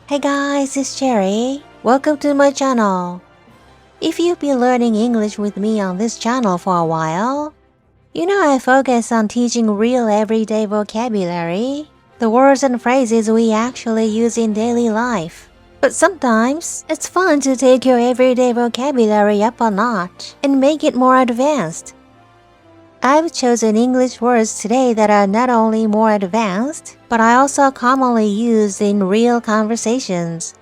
Hey guys, it's Cherry. Welcome to my channel. If you've been learning English with me on this channel for a while, you know I focus on teaching real everyday vocabulary, the words and phrases we actually use in daily life. But sometimes, it's fun to take your everyday vocabulary up a notch and make it more advanced. I've chosen English words today that are not only more advanced, but are also commonly used in real conversations.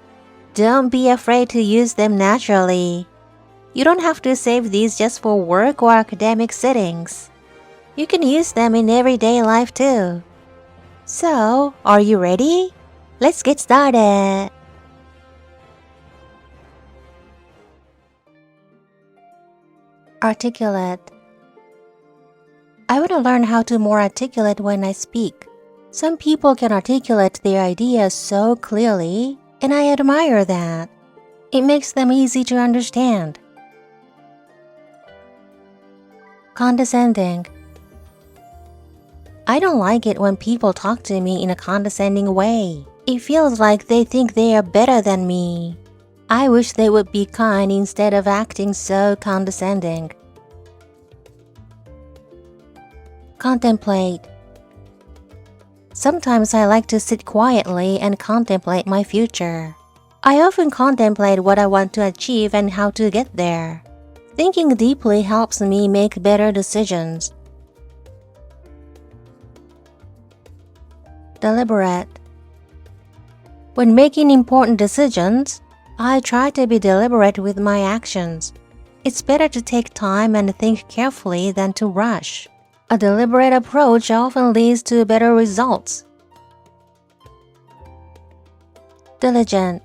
Don't be afraid to use them naturally. You don't have to save these just for work or academic settings. You can use them in everyday life too. So, are you ready? Let's get started! Articulate. I want to learn how to more articulate when I speak. Some people can articulate their ideas so clearly, and I admire that. It makes them easy to understand. Condescending. I don't like it when people talk to me in a condescending way. It feels like they think they are better than me. I wish they would be kind instead of acting so condescending. Contemplate. Sometimes I like to sit quietly and contemplate my future. I often contemplate what I want to achieve and how to get there. Thinking deeply helps me make better decisions. Deliberate. When making important decisions, I try to be deliberate with my actions. It's better to take time and think carefully than to rush. A deliberate approach often leads to better results. Diligent.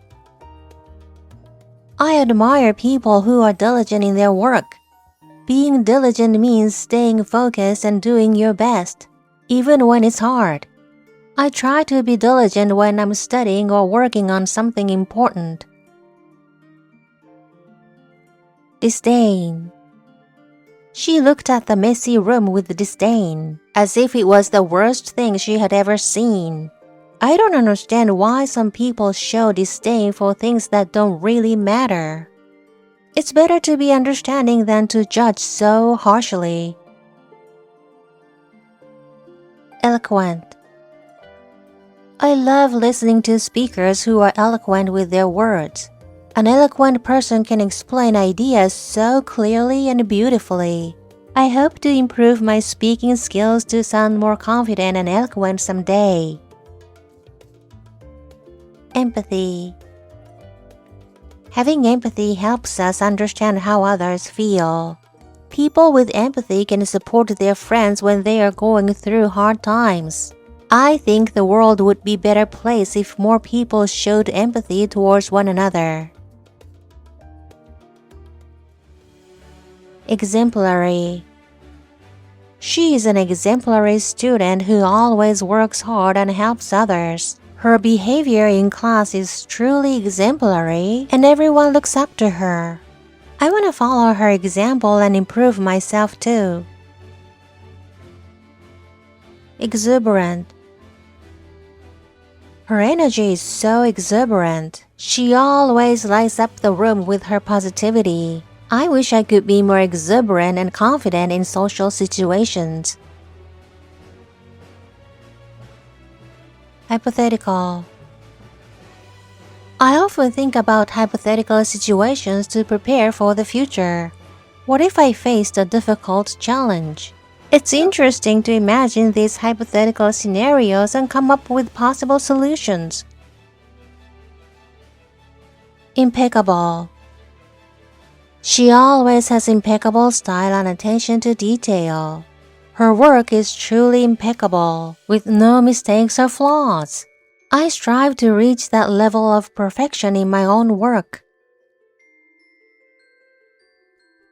I admire people who are diligent in their work. Being diligent means staying focused and doing your best, even when it's hard. I try to be diligent when I'm studying or working on something important. Disdain. She looked at the messy room with disdain, as if it was the worst thing she had ever seen. I don't understand why some people show disdain for things that don't really matter. It's better to be understanding than to judge so harshly. Eloquent. I love listening to speakers who are eloquent with their words. An eloquent person can explain ideas so clearly and beautifully. I hope to improve my speaking skills to sound more confident and eloquent someday. Empathy. Having empathy helps us understand how others feel. People with empathy can support their friends when they are going through hard times. I think the world would be a better place if more people showed empathy towards one another. Exemplary. She is an exemplary student who always works hard and helps others. Her behavior in class is truly exemplary, and everyone looks up to her. I want to follow her example and improve myself too. Exuberant. Her energy is so exuberant. She always lights up the room with her positivity. I wish I could be more exuberant and confident in social situations. Hypothetical. I often think about hypothetical situations to prepare for the future. What if I faced a difficult challenge? It's interesting to imagine these hypothetical scenarios and come up with possible solutions. Impeccable. She always has impeccable style and attention to detail. Her work is truly impeccable, with no mistakes or flaws. I strive to reach that level of perfection in my own work.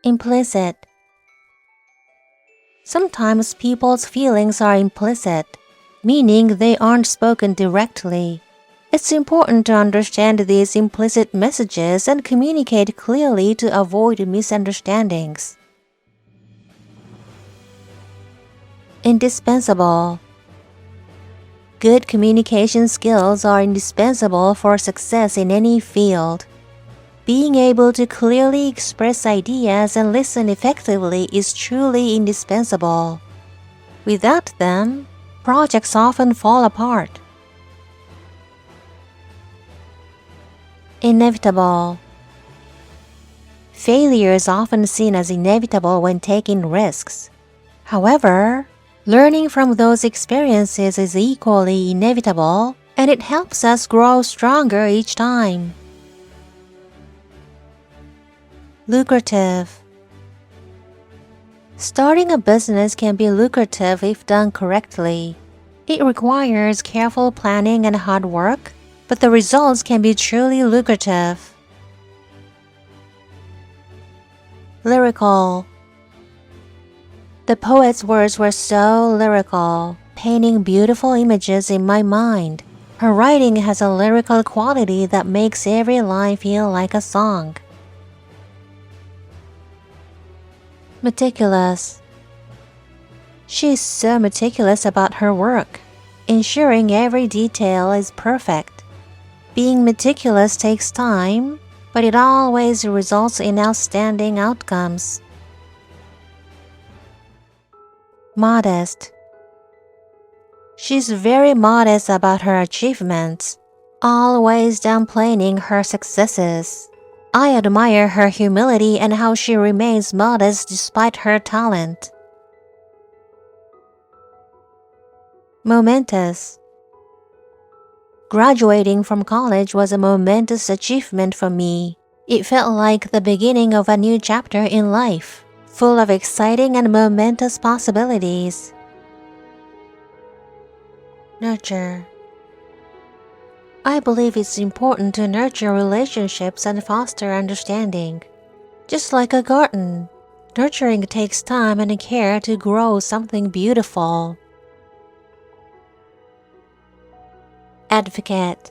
Implicit. Sometimes people's feelings are implicit, meaning they aren't spoken directly. It's important to understand these implicit messages and communicate clearly to avoid misunderstandings. Indispensable. Good communication skills are indispensable for success in any field. Being able to clearly express ideas and listen effectively is truly indispensable. Without them, projects often fall apart. Inevitable. Failure is often seen as inevitable when taking risks. However, learning from those experiences is equally inevitable, and it helps us grow stronger each time. Lucrative. Starting a business can be lucrative if done correctly. It requires careful planning and hard work, but the results can be truly lucrative. Lyrical. The poet's words were so lyrical, painting beautiful images in my mind. Her writing has a lyrical quality that makes every line feel like a song. Meticulous. She is so meticulous about her work, ensuring every detail is perfect. Being meticulous takes time, but it always results in outstanding outcomes. Modest. She's very modest about her achievements, always downplaying her successes. I admire her humility and how she remains modest despite her talent. Momentous. Graduating from college was a momentous achievement for me. It felt like the beginning of a new chapter in life, full of exciting and momentous possibilities. Nurture. I believe it's important to nurture relationships and foster understanding. Just like a garden, nurturing takes time and care to grow something beautiful. Advocate.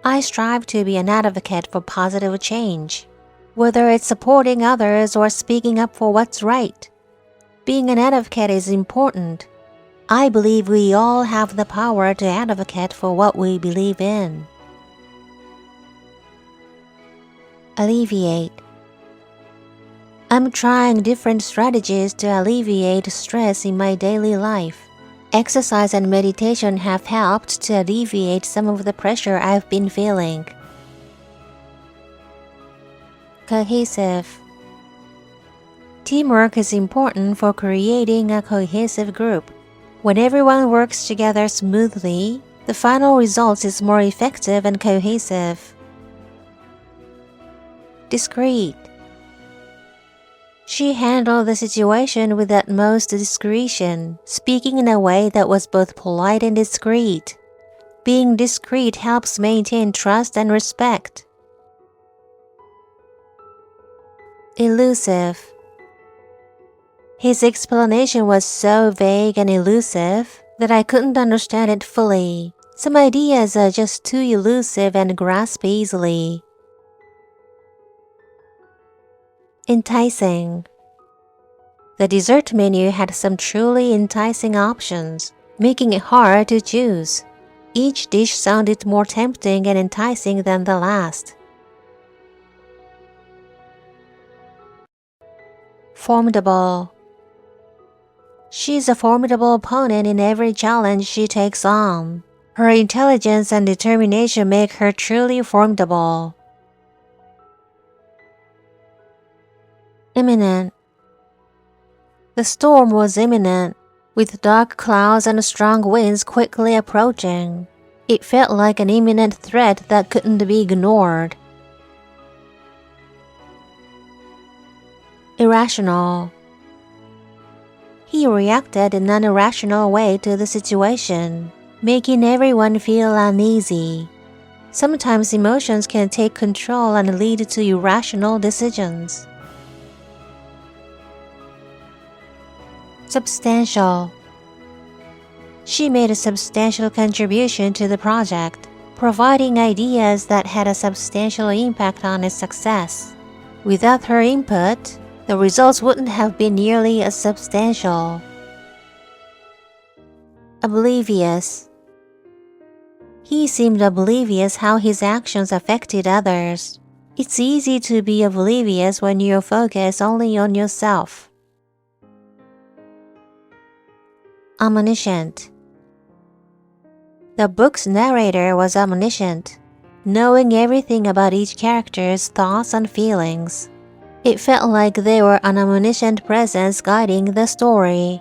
I strive to be an advocate for positive change, whether it's supporting others or speaking up for what's right. Being an advocate is important. I believe we all have the power to advocate for what we believe in. Alleviate. I'm trying different strategies to alleviate stress in my daily life. Exercise and meditation have helped to alleviate some of the pressure I've been feeling. Cohesive. Teamwork is important for creating a cohesive group. When everyone works together smoothly, the final result is more effective and cohesive. Discreet. She handled the situation with utmost discretion, speaking in a way that was both polite and discreet. Being discreet helps maintain trust and respect. Elusive. His explanation was so vague and elusive that I couldn't understand it fully. Some ideas are just too elusive and grasp easily. Enticing. The dessert menu had some truly enticing options, making it hard to choose. Each dish sounded more tempting and enticing than the last. Formidable. She's a formidable opponent in every challenge she takes on. Her intelligence and determination make her truly formidable. Imminent. The storm was imminent, with dark clouds and strong winds quickly approaching. It felt like an imminent threat that couldn't be ignored. Irrational. He reacted in an irrational way to the situation, making everyone feel uneasy. Sometimes emotions can take control and lead to irrational decisions. Substantial. She made a substantial contribution to the project, providing ideas that had a substantial impact on its success. Without her input, the results wouldn't have been nearly as substantial. Oblivious. He seemed oblivious how his actions affected others. It's easy to be oblivious when you focus only on yourself. Omniscient. The book's narrator was omniscient, knowing everything about each character's thoughts and feelings. It felt like they were an omniscient presence guiding the story.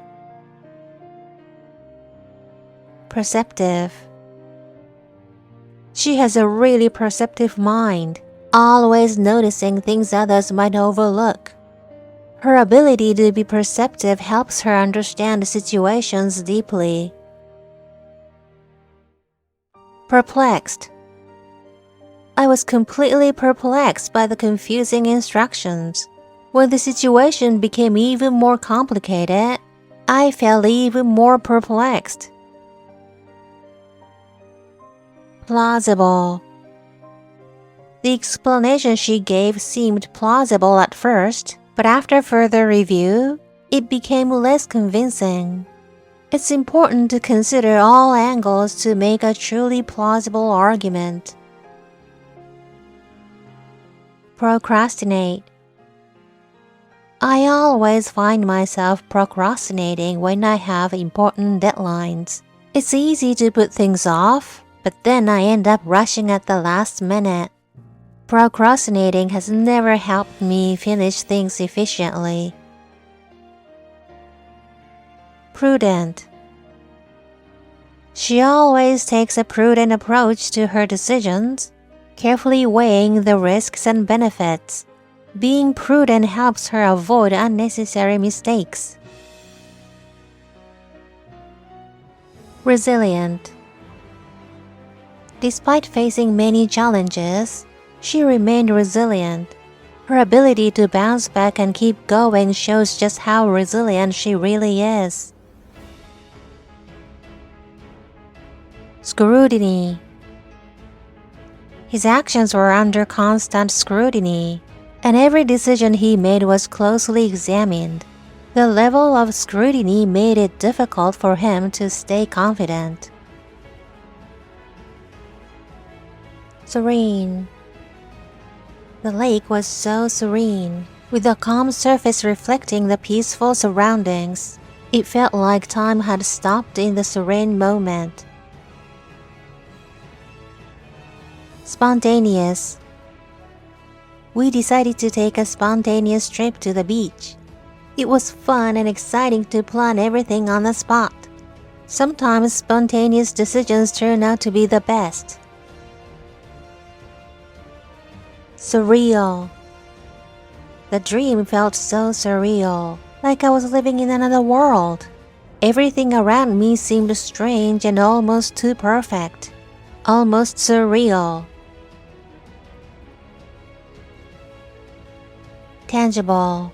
Perceptive. She has a really perceptive mind, always noticing things others might overlook. Her ability to be perceptive helps her understand situations deeply. Perplexed. I was completely perplexed by the confusing instructions. When the situation became even more complicated, I felt even more perplexed. Plausible. The explanation she gave seemed plausible at first, but after further review, it became less convincing. It's important to consider all angles to make a truly plausible argument. Procrastinate. I always find myself procrastinating when I have important deadlines. It's easy to put things off, but then I end up rushing at the last minute. Procrastinating has never helped me finish things efficiently. Prudent. She always takes a prudent approach to her decisions, carefully weighing the risks and benefits. Being prudent helps her avoid unnecessary mistakes. Resilient. Despite facing many challenges, she remained resilient. Her ability to bounce back and keep going shows just how resilient she really is. Scrutiny. His actions were under constant scrutiny, and every decision he made was closely examined. The level of scrutiny made it difficult for him to stay confident. Serene. The lake was so serene, with the calm surface reflecting the peaceful surroundings. It felt like time had stopped in the serene moment. Spontaneous. We decided to take a spontaneous trip to the beach. It was fun and exciting to plan everything on the spot. Sometimes spontaneous decisions turn out to be the best. Surreal. The dream felt so surreal, like I was living in another world. Everything around me seemed strange and almost too perfect. Almost surreal. Tangible.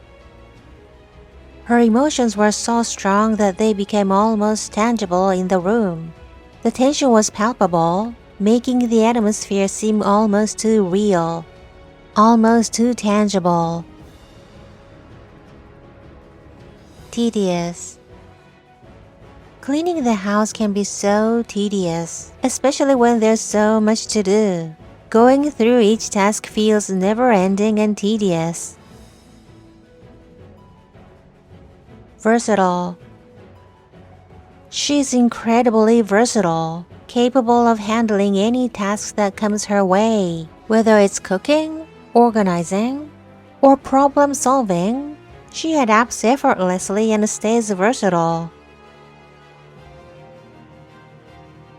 Her emotions were so strong that they became almost tangible in the room. The tension was palpable, making the atmosphere seem almost too real, almost too tangible. Tedious. Cleaning the house can be so tedious, especially when there's so much to do. Going through each task feels never-ending and tedious. Versatile. She's incredibly versatile, capable of handling any task that comes her way, whether it's cooking, organizing, or problem solving. She adapts effortlessly and stays versatile.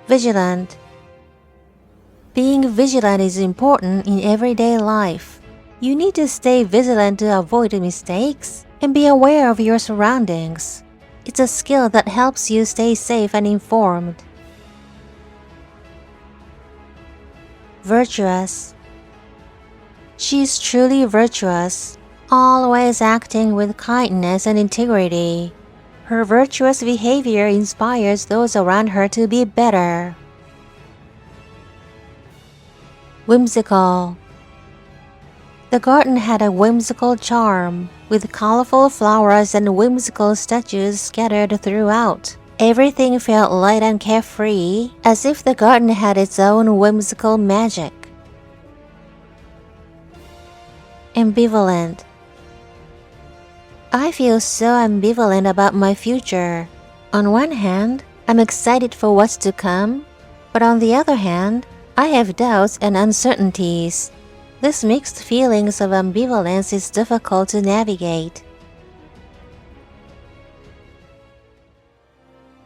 Vigilant. Being vigilant is important in everyday life. You need to stay vigilant to avoid mistakes and be aware of your surroundings. It's a skill that helps you stay safe and informed. Virtuous. She's truly virtuous, always acting with kindness and integrity. Her virtuous behavior inspires those around her to be better. Whimsical. The garden had a whimsical charm, with colorful flowers and whimsical statues scattered throughout. Everything felt light and carefree, as if the garden had its own whimsical magic. Ambivalent. I feel so ambivalent about my future. On one hand, I'm excited for what's to come, but on the other hand, I have doubts and uncertainties. This mixed feelings of ambivalence is difficult to navigate.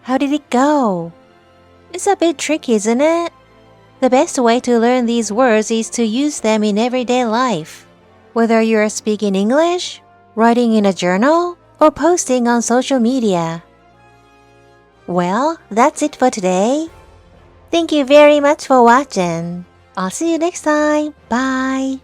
How did it go? It's a bit tricky, isn't it? The best way to learn these words is to use them in everyday life. Whether you're speaking English, writing in a journal, or posting on social media. Well, that's it for today. Thank you very much for watching. I'll see you next time. Bye.